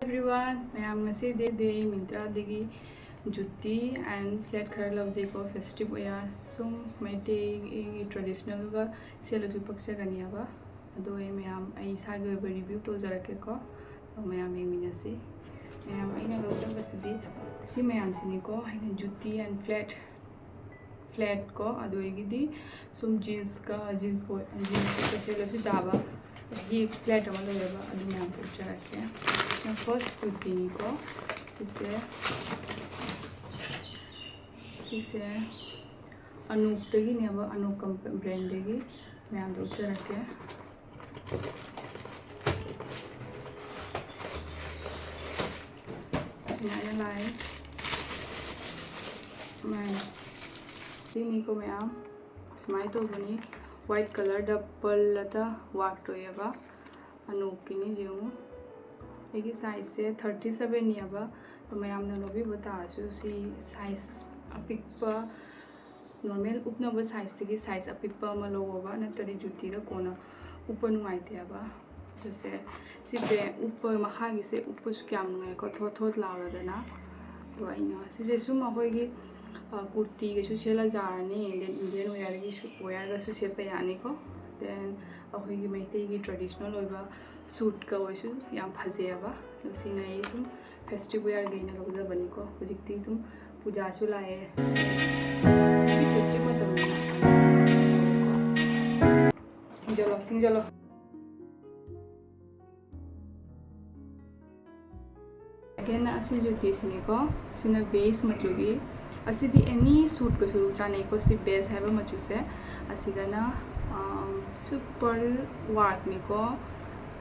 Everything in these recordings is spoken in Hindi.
Everyone, ma'am ngasi de Myntra degi jutti and flat khara lawje ko festive oyar sum maite traditional ga selasu paksa gani aba ado ma'am ai sage review to jarake ko ma'am yeminasi ma'am aina lawja basidi si ma'am sini ko aina jutti and flat ko ado egidi sum jeans ko selasu jaba he flat अमा लोरेबा अदु मैम को चरके फर्स्ट जुत्ती को सिसे अनूप देगी नेब अनूप ब्रांड देगी मैम को चरके सुनाया लाए मैं सिनी को मैम सुनाई तो बनी white color da पर्लता वर्क टोयबा अनोकिनी जेमु एगी साइज से 37 नियाबा तो मैम नोबी बतासु सी साइज अपिकपा नॉर्मल उपनब साइज तगी साइज अपिकपा म लोबा नतरी जुती द कोना ऊपर नुआइतेबा जसे सी बे ऊपर मखागी से ऊपर क्याम नुआइ को थोथ लावदना तो आइना सिसे सुमा होगी कुर्ती के सेला जारनी इंडियन वेयर का सेप यानी को देन अखोई मैते की ट्रेडिशनल होइबा सूट का वैसु याम फजेबा सिना ये तुम फेस्टिव वेयर गइना लौजबनी को हुजिकती तुम पूजा सु लाए फेस्टिव मतलब थिंजलो अगेन असी जुती सिनी को सिना बेस मचुगी असीदी एनी सूट को चाने को सी बेस है मचू से असीगना सुपर वार्क में को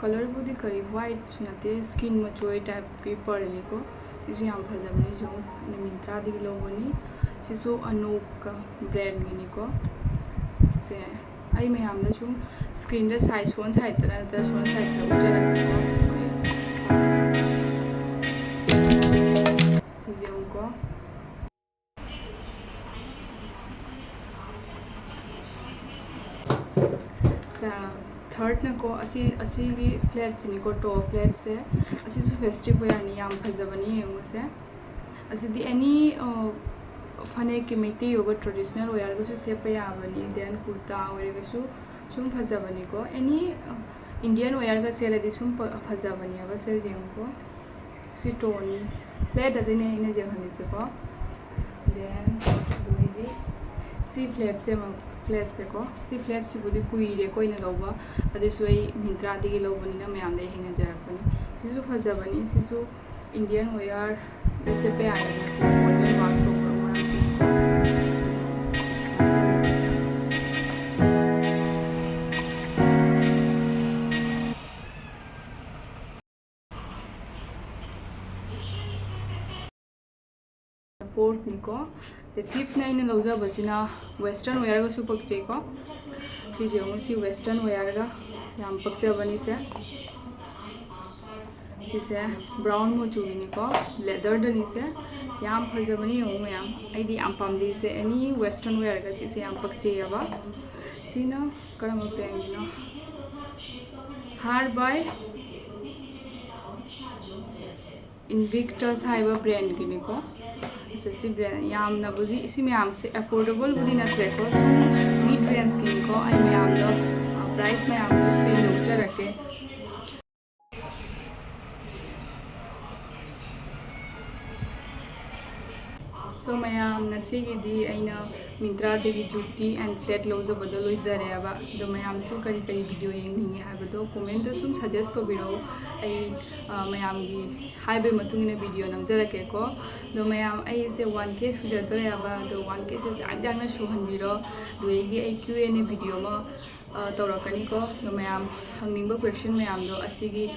कलर बुदी करी वाइट सुनाते स्किन मचोई टाइप की पर्ली को सिसु याम फजबनी जो मिंत्रा दी लोबनी सिसु अनूप का ब्रांड में को से आई में हमने जो screen the size one side तरह सोन साइड का उजा रखा को थर्ड नको असी फ्लैट सिनी को टॉप फ्लैट से असी फेस्टिव यानी याम फजबनी येमुसे असी दी एनी फने के मेते योगा ट्रेडिशनल वेयर को सेप याबनी देन कुर्ता ओरेगसु सुम फजबनी को एनी इंडियन वेयर का सेलदी सुम फजबनी अब से जेमको सी टोनी फ्लैट अदने इने जेहनी से को देन दुइदी सी फ्लैट से को सी फ्लैट से बुदी कुइरे कोइना लौबा अदुसु आई मिंत्रा दिगे लौबनी मैम दे हेंगा जरकनी सिसु फजबनी सिसु इंडियन वेयर से पे आया से मॉडल वर्क फोर्थ निको फिफ्थ नाइन लौजा बसिना वेस्टर्न वेयर का सुपक्चे को सीजे सी वेस्टर्न वेयर का याम पक्चबनी से सिसे ब्राउन मचुनी को लेदर दनी से याम फजबनी हो मैम आइदी याम पामदी से एनी वेस्टर्न वेयर का सिसे याम पक्चेयबा सीना करम ब्रांड हार बाय इनविक्टस हाइबा ब्रांड की निको सी ब्रांड याम नबुदी इसी मैम से अफोर्डेबल बुदी नथले को मिड रेंज की निको आई मैम लो प्राइस मैम लो स्क्रीन उच्चा रखे सो मैम नसीगी अना मिंत्रा देगी जुती एंड फ्लैट लौजबदो लोइजरेबा दो मैम सु करी वीडियो येंगनिंगे हाइबदो कमेंट सुम सजेस्ट तोबिरो मैम की हाइबे मतुंगिना वीडियो नमजरके को दो मैम से 1K सुजदरेबा दो 1K से जांगना सुहनबिरो दोएगी Q&A वीडियो म तौरकनी को दो मैम हंगनिंग क्वेश्चन मैम दो असीगी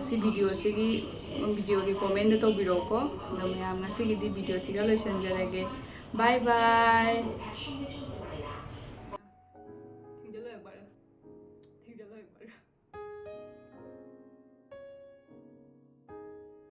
सी वीडियो की कमेंट तौबिरो को दो मैम वीडियो सिगा लोइसनजरगे बाय बाय।